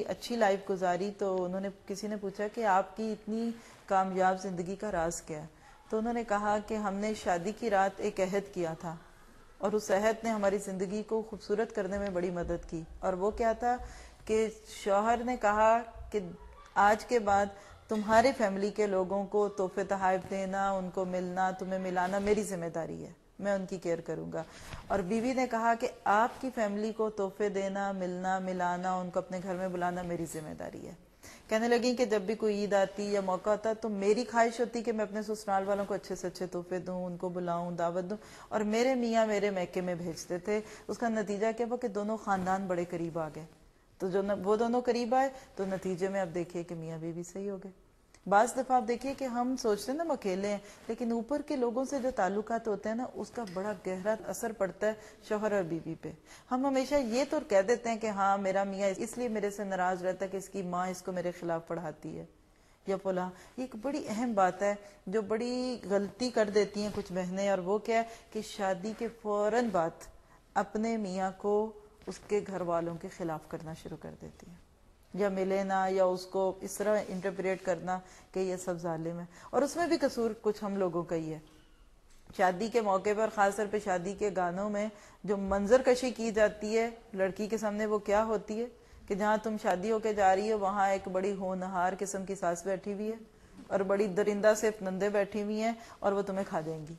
اچھی لائف گزاری تو انہوں نے کسی نے پوچھا کہ آپ کی اتنی کامیاب زندگی کا راز کیا ہے؟ تو انہوں نے کہا کہ ہم نے شادی کی رات ایک عہد کیا تھا اور اس عہد نے ہماری زندگی کو خوبصورت کرنے میں بڑی مدد کی. اور وہ کیا تھا کہ شوہر نے کہا کہ آج کے بعد تمہاری فیملی کے لوگوں کو تحفے تحائف دینا، ان کو ملنا، تمہیں ملانا میری ذمہ داری ہے، میں ان کی کیئر کروں گا. اور بیوی نے کہا کہ آپ کی فیملی کو تحفے دینا، ملنا، ملانا، ان کو اپنے گھر میں بلانا میری ذمہ داری ہے. کہنے لگیں کہ جب بھی کوئی عید آتی یا موقع ہوتا تو میری خواہش ہوتی کہ میں اپنے سسرال والوں کو اچھے سے اچھے تحفے دوں، ان کو بلاؤں، دعوت دوں، اور میرے میاں میرے میکے میں بھیجتے تھے. اس کا نتیجہ کیا ہوا کہ دونوں خاندان بڑے قریب آ گئے. تو جو وہ دونوں قریب آئے تو نتیجے میں اب دیکھیے کہ میاں بیوی صحیح ہو گئے. بعض دفعہ آپ دیکھیے کہ ہم سوچتے ہیں نا ہم اکیلے ہیں، لیکن اوپر کے لوگوں سے جو تعلقات ہوتے ہیں نا اس کا بڑا گہرا اثر پڑتا ہے شوہر اور بیوی پہ. ہم ہمیشہ یہ تو کہہ دیتے ہیں کہ ہاں میرا میاں اس لیے میرے سے ناراض رہتا ہے کہ اس کی ماں اس کو میرے خلاف پڑھاتی ہے یا فلاں. یہ ایک بڑی اہم بات ہے جو بڑی غلطی کر دیتی ہیں کچھ بہنیں، اور وہ کیا ہے کہ شادی کے فوراً بعد اپنے میاں کو اس کے گھر والوں کے خلاف کرنا شروع کر دیتی ہیں، یا ملے نا، یا اس کو اس طرح انٹرپریٹ کرنا کہ یہ سب ظالم ہے. اور اس میں بھی قصور کچھ ہم لوگوں کا ہی ہے. شادی کے موقع پر، خاص طور پہ شادی کے گانوں میں جو منظر کشی کی جاتی ہے لڑکی کے سامنے، وہ کیا ہوتی ہے کہ جہاں تم شادی ہو کے جا رہی ہو وہاں ایک بڑی ہونہار قسم کی ساس بیٹھی ہوئی ہے اور بڑی درندہ سے نندے بیٹھی ہوئی ہیں اور وہ تمہیں کھا جائیں گی.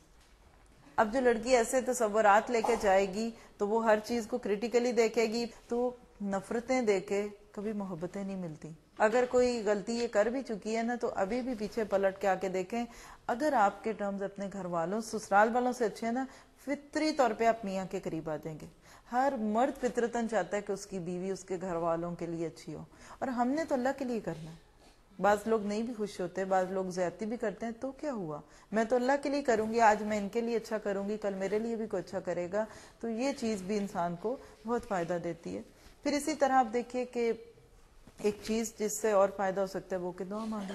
اب جو لڑکی ایسے تصورات لے کے جائے گی تو وہ ہر چیز کو کریٹیکلی دیکھے گی، تو نفرتیں دیکھے کبھی محبتیں نہیں ملتی. اگر کوئی غلطی یہ کر بھی چکی ہے نا تو ابھی بھی پیچھے پلٹ کے آ کے دیکھیں، اگر آپ کے ٹرمز اپنے گھر والوں سسرال والوں سے اچھے ہیں نا، فطری طور پہ آپ میاں کے قریب آ جائیں گے. ہر مرد فطرتاً چاہتا ہے کہ اس کی بیوی اس کے گھر والوں کے لیے اچھی ہو، اور ہم نے تو اللہ کے لیے کرنا ہے. بعض لوگ نہیں بھی خوش ہوتے، بعض لوگ زیادتی بھی کرتے ہیں، تو کیا ہوا، میں تو اللہ کے لیے کروں گی، آج میں ان کے لیے اچھا کروں گی، کل میرے لیے بھی کوئی اچھا کرے گا. تو یہ چیز بھی انسان کو بہت فائدہ دیتی ہے. پھر اسی طرح آپ دیکھیے کہ ایک چیز جس سے اور فائدہ ہو سکتا ہے وہ کہ دعا مانگے.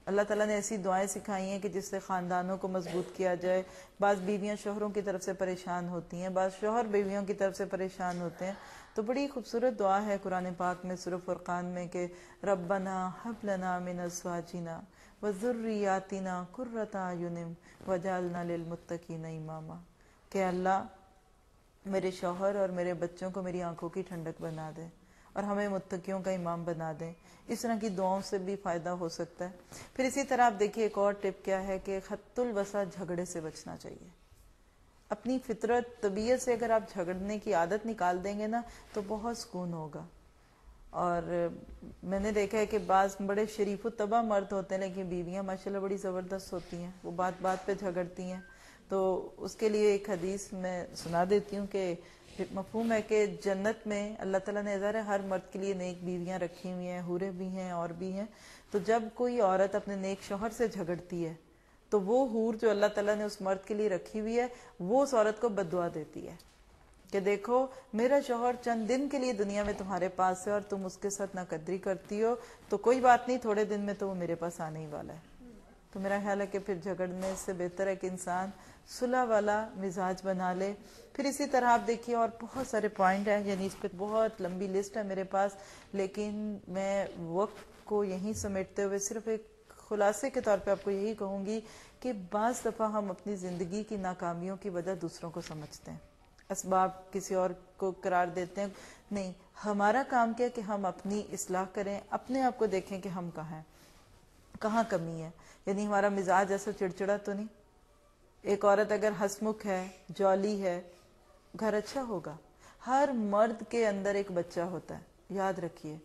اللہ تعالیٰ نے ایسی دعائیں سکھائی ہیں کہ جس سے خاندانوں کو مضبوط کیا جائے. بعض بیویاں شوہروں کی طرف سے پریشان ہوتی ہیں، بعض شوہر بیویوں کی طرف سے پریشان ہوتے ہیں، تو بڑی خوبصورت دعا ہے قرآن پاک میں سورہ فرقان میں کہ ربنا ہب لنا من ازواجنا وذریاتنا قرۃ اعین وجعلنا للمتقین اماما. کہ اللہ میرے شوہر اور میرے بچوں کو میری آنکھوں کی ٹھنڈک بنا دے اور ہمیں متقیوں کا امام بنا دیں. اس طرح کی دعاؤں سے بھی فائدہ ہو سکتا ہے. پھر اسی طرح آپ دیکھیے ایک اور ٹپ کیا ہے کہ خط الوسع جھگڑے سے بچنا چاہیے. اپنی فطرت طبیعت سے اگر آپ جھگڑنے کی عادت نکال دیں گے نا تو بہت سکون ہوگا. اور میں نے دیکھا ہے کہ بعض بڑے شریف و طبع مرد ہوتے ہیں لیکن بیویاں ماشاءاللہ بڑی زبردست ہوتی ہیں، وہ بات بات پہ جھگڑتی ہیں. تو اس کے لیے ایک حدیث میں سنا دیتی ہوں کہ مفہوم ہے کہ جنت میں اللہ تعالیٰ نے ظاہر ہے ہر مرد کے لیے نیک بیویاں رکھی ہوئی ہیں، حوریں بھی ہیں اور بھی ہیں. تو جب کوئی عورت اپنے نیک شوہر سے جھگڑتی ہے تو وہ حور جو اللہ تعالیٰ نے اس مرد کے لیے رکھی ہوئی ہے وہ اس عورت کو بد دعا دیتی ہے کہ دیکھو میرا شوہر چند دن کے لیے دنیا میں تمہارے پاس ہے اور تم اس کے ساتھ ناقدری کرتی ہو، تو کوئی بات نہیں، تھوڑے دن میں تو وہ میرے پاس آنے ہی والا ہے. تو میرا خیال ہے کہ پھر جھگڑنے سے بہتر ہے کہ انسان صلح والا مزاج بنا لے. پھر اسی طرح آپ دیکھیے اور بہت سارے پوائنٹ ہیں، یعنی اس پہ بہت لمبی لسٹ ہے میرے پاس، لیکن میں وقت کو یہیں سمیٹتے ہوئے صرف ایک خلاصے کے طور پہ آپ کو یہی کہوں گی کہ بعض دفعہ ہم اپنی زندگی کی ناکامیوں کی وجہ دوسروں کو سمجھتے ہیں، اسباب کسی اور کو قرار دیتے ہیں. نہیں، ہمارا کام کیا کہ ہم اپنی اصلاح کریں، اپنے آپ کو دیکھیں کہ ہم کہاں ہیں، کہاں کمی ہے. یعنی ہمارا مزاج ایسا چڑچڑا تو نہیں. ایک عورت اگر ہنسمکھ ہے، جولی ہے، گھر اچھا ہوگا. ہر مرد کے اندر ایک بچہ ہوتا ہے، یاد رکھیے.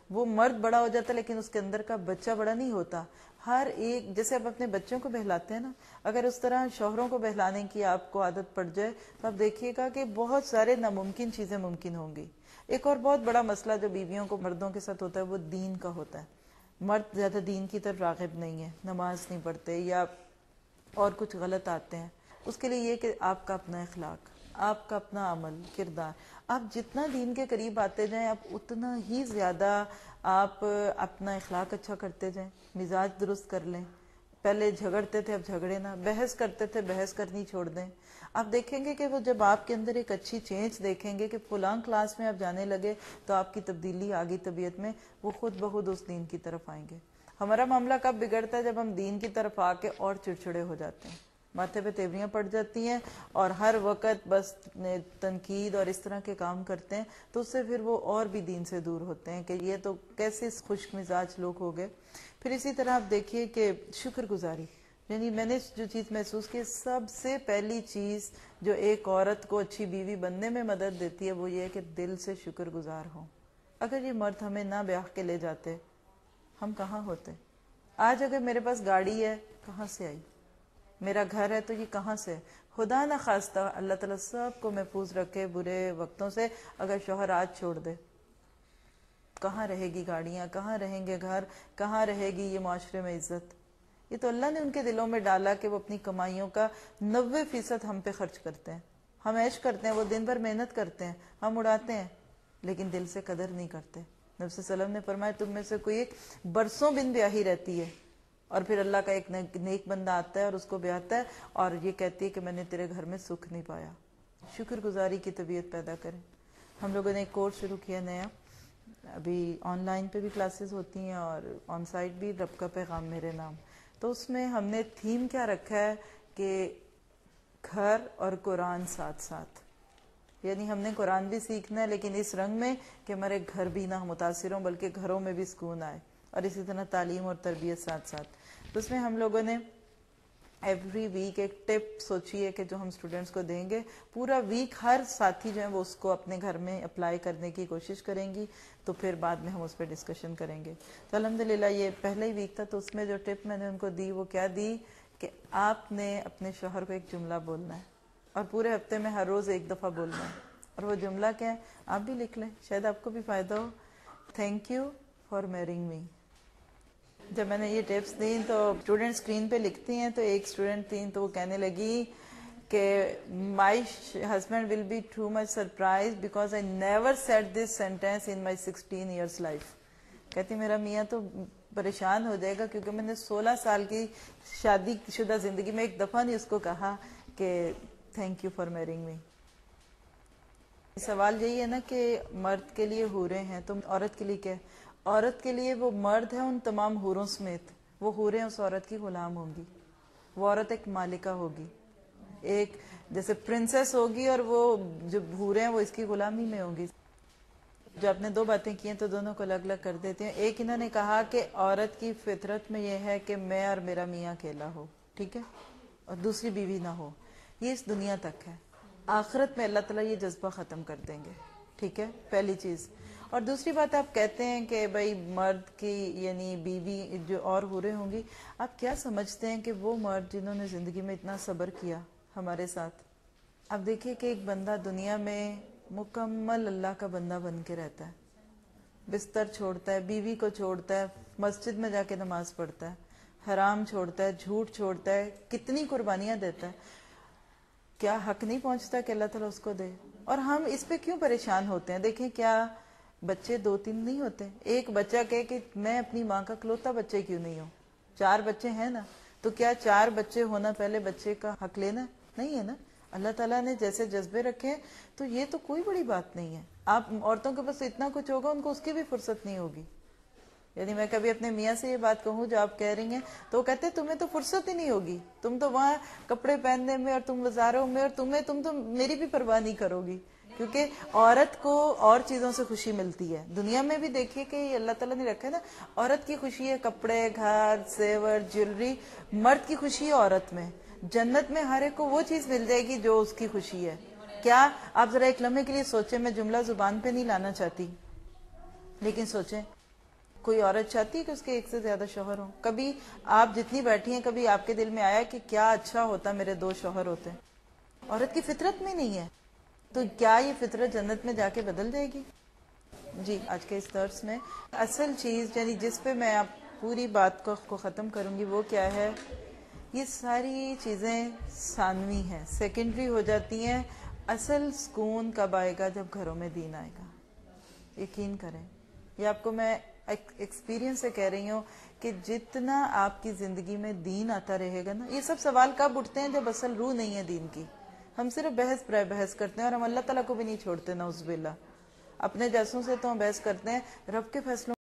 وہ مرد بڑا ہو جاتا ہے لیکن اس کے اندر کا بچہ بڑا نہیں ہوتا. ہر ایک، جیسے آپ اپنے بچوں کو بہلاتے ہیں نا، اگر اس طرح شوہروں کو بہلانے کی آپ کو عادت پڑ جائے تو آپ دیکھیے گا کہ بہت سارے ناممکن چیزیں ممکن ہوں گی. ایک اور بہت بڑا مسئلہ جو بیویوں کو مردوں کے ساتھ ہوتا ہے وہ دین کا ہوتا ہے. مرد زیادہ دین کی طرف راغب نہیں ہے، نماز نہیں پڑھتے یا اور کچھ غلط آتے ہیں. اس کے لیے یہ کہ آپ کا اپنا اخلاق، آپ کا اپنا عمل کردار، آپ جتنا دین کے قریب آتے جائیں آپ اتنا ہی زیادہ آپ اپنا اخلاق اچھا کرتے جائیں، مزاج درست کر لیں. پہلے جھگڑتے تھے اب جھگڑے نہ، بحث کرتے تھے بحث کرنی چھوڑ دیں. آپ دیکھیں گے کہ وہ جب آپ کے اندر ایک اچھی چینج دیکھیں گے کہ فلاں کلاس میں آپ جانے لگے تو آپ کی تبدیلی آگی طبیعت میں، وہ خود بخود اس دین کی طرف آئیں گے. ہمارا معاملہ کب بگڑتا ہے؟ جب ہم دین کی طرف آ کے اور چڑچڑے ہو جاتے ہیں، ماتھے پہ تیوریاں پڑ جاتی ہیں اور ہر وقت بس تنقید اور اس طرح کے کام کرتے ہیں، تو اس سے پھر وہ اور بھی دین سے دور ہوتے ہیں کہ یہ تو کیسے خشک مزاج لوگ ہو گئے. پھر اسی طرح آپ دیکھیے کہ شکر گزاری، یعنی میں نے جو چیز محسوس کی، سب سے پہلی چیز جو ایک عورت کو اچھی بیوی بننے میں مدد دیتی ہے وہ یہ ہے کہ دل سے شکر گزار ہوں. اگر یہ مرد ہمیں نہ بیاہ کے لے جاتے ہم کہاں ہوتے؟ آج اگر میرے پاس گاڑی ہے کہاں سے آئی، میرا گھر ہے تو یہ کہاں سے؟ خدا نہ خواستہ اللہ تعالیٰ سب کو محفوظ رکھے برے وقتوں سے، اگر شوہر آج چھوڑ دے کہاں رہے گی گاڑیاں، کہاں رہیں گے گھر، کہاں رہے گی یہ معاشرے میں عزت؟ یہ تو اللہ نے ان کے دلوں میں ڈالا کہ وہ اپنی کمائیوں کا 90% ہم پہ خرچ کرتے ہیں. ہم عیش کرتے ہیں، وہ دن بھر محنت کرتے ہیں، ہم اڑاتے ہیں لیکن دل سے قدر نہیں کرتے. نبی صلی اللہ علیہ وسلم نے فرمایا تم میں سے کوئی ایک برسوں بن بیاہی رہتی ہے اور پھر اللہ کا ایک نیک بندہ آتا ہے اور اس کو بیاہتا ہے اور یہ کہتی ہے کہ میں نے تیرے گھر میں سکھ نہیں پایا. شکر گزاری کی طبیعت پیدا کریں. ہم لوگوں نے ایک کورس شروع کیا نیا، ابھی آن لائن پہ بھی کلاسز ہوتی ہیں اور آن سائٹ بھی، رب کا پیغام میرے نام. تو اس میں ہم نے تھیم کیا رکھا ہے کہ گھر اور قرآن ساتھ ساتھ، یعنی ہم نے قرآن بھی سیکھنا ہے لیکن اس رنگ میں کہ ہمارے گھر بھی نہ متاثر ہوں بلکہ گھروں میں بھی سکون آئے، اور اسی طرح تعلیم اور تربیت ساتھ ساتھ. تو اس میں ہم لوگوں نے ایوری ویک ایک ٹپ سوچی ہے کہ جو ہم اسٹوڈینٹس کو دیں گے، پورا ویک ہر ساتھی جو ہے وہ اس کو اپنے گھر میں اپلائی کرنے کی کوشش کریں گی، تو پھر بعد میں ہم اس پہ ڈسکشن کریں گے. تو الحمدللہ یہ پہلا ہی ویک تھا، تو اس میں جو ٹپ میں نے ان کو دی وہ کیا دی کہ آپ نے اپنے شوہر کو ایک جملہ بولنا ہے اور پورے ہفتے میں ہر روز ایک دفعہ بولنا ہے. اور وہ جملہ کیا ہے آپ بھی لکھ لیں، شاید آپ کو بھی فائدہ ہو. تھینک یو فار میرنگ می. جب میں نے یہ ٹپس دی تو اسٹوڈنٹ اسکرین پہ لکھتی ہیں، تو ایک اسٹوڈنٹ تھی تو وہ کہنے لگی کہ my husband will be too much surprise because I never said this sentence in my 16 years life. کہتی میرا میاں تو پریشان ہو جائے گا کیونکہ میں نے 16 سال کی شادی شدہ زندگی میں ایک دفعہ نہیں اس کو کہا کہ تھینک یو فار میرنگ می. سوال یہی ہے نا کہ مرد کے لیے حوریں ہیں تو عورت کے لیے کیا ہے؟ عورت کے لیے وہ مرد ہے ان تمام حوروں سمیت، وہ حوریں اس عورت کی غلام ہوں گی. وہ عورت ایک مالکہ ہوگی، ایک جیسے پرنسس ہوگی، اور وہ جو حوریں ہیں وہ اس کی غلامی میں ہوں گی. جو آپ نے دو باتیں کی ہیں تو دونوں کو الگ الگ کر دیتے ہیں. ایک انہوں نے کہا کہ عورت کی فطرت میں یہ ہے کہ میں اور میرا میاں اکیلا ہو، ٹھیک ہے، اور دوسری بیوی نہ ہو. یہ اس دنیا تک ہے، آخرت میں اللہ تعالیٰ یہ جذبہ ختم کر دیں گے، ٹھیک ہے، پہلی چیز. اور دوسری بات آپ کہتے ہیں کہ بھائی مرد کی یعنی بیوی جو اور حوریں ہوں گی، آپ کیا سمجھتے ہیں کہ وہ مرد جنہوں نے زندگی میں اتنا صبر کیا ہمارے ساتھ، اب دیکھیے کہ ایک بندہ دنیا میں مکمل اللہ کا بندہ بن کے رہتا ہے، بستر چھوڑتا ہے، بیوی کو چھوڑتا ہے، مسجد میں جا کے نماز پڑھتا ہے، حرام چھوڑتا ہے، جھوٹ چھوڑتا ہے، کتنی قربانیاں دیتا ہے. کیا حق نہیں پہنچتا کہ اللہ تعالیٰ اس کو دے؟ اور ہم اس پہ کیوں پریشان ہوتے ہیں؟ دیکھیں کیا بچے 2-3 نہیں ہوتے؟ ایک بچہ کہے کہ میں اپنی ماں کا کلوتا بچے کیوں نہیں ہوں؟ 4 بچے ہیں نا، تو کیا 4 بچے ہونا پہلے بچے کا حق لینا نہیں ہے نا؟ اللہ تعالیٰ نے جیسے جذبے رکھے ہیں تو یہ تو کوئی بڑی بات نہیں ہے. آپ عورتوں کے پاس اتنا کچھ ہوگا ان کو اس کی بھی فرصت نہیں ہوگی. یعنی میں کبھی اپنے میاں سے یہ بات کہوں جو آپ کہہ رہی ہیں تو وہ کہتے ہیں تمہیں تو فرصت ہی نہیں ہوگی، تم تو وہاں کپڑے پہننے میں اور تم بازاروں میں، اور تم تو میری بھی پرواہ نہیں کرو گی، کیونکہ عورت کو اور چیزوں سے خوشی ملتی ہے. دنیا میں بھی دیکھیے کہ اللہ تعالیٰ نے رکھا ہے نا، عورت کی خوشی ہے کپڑے، گھر، زیور، جیولری. مرد کی خوشی ہے عورت میں. جنت میں ہر ایک کو وہ چیز مل جائے گی جو اس کی خوشی ہے. کیا آپ ذرا ایک لمحے کے لیے سوچیں، میں جملہ زبان پہ نہیں لانا چاہتی لیکن سوچیں، کوئی عورت چاہتی ہے کہ اس کے ایک سے زیادہ شوہر ہوں؟ کبھی آپ جتنی بیٹھی ہیں کبھی آپ کے دل میں آیا کہ کیا اچھا ہوتا میرے 2 شوہر ہوتے؟ عورت کی فطرت میں نہیں ہے. تو کیا یہ فطرت جنت میں جا کے بدل جائے گی؟ جی آج کے اس درس میں اصل چیز یعنی جس پہ میں آپ پوری بات کو ختم کروں گی وہ کیا ہے؟ یہ ساری چیزیں ثانوی ہیں، سیکنڈری ہو جاتی ہیں. اصل سکون کب آئے گا؟ جب گھروں میں دین آئے گا. یقین کریں. یہ آپ کو میں ایکسپیرینس سے کہہ رہی ہوں کہ جتنا آپ کی زندگی میں دین آتا رہے گا نا، یہ سب سوال کب اٹھتے ہیں جب اصل روح نہیں ہے دین کی. ہم صرف بحث پرائے بحث کرتے ہیں اور ہم اللہ تعالیٰ کو بھی نہیں چھوڑتے، نعوذ باللہ. اپنے جیسوں سے تو ہم بحث کرتے ہیں، رب کے فیصلوں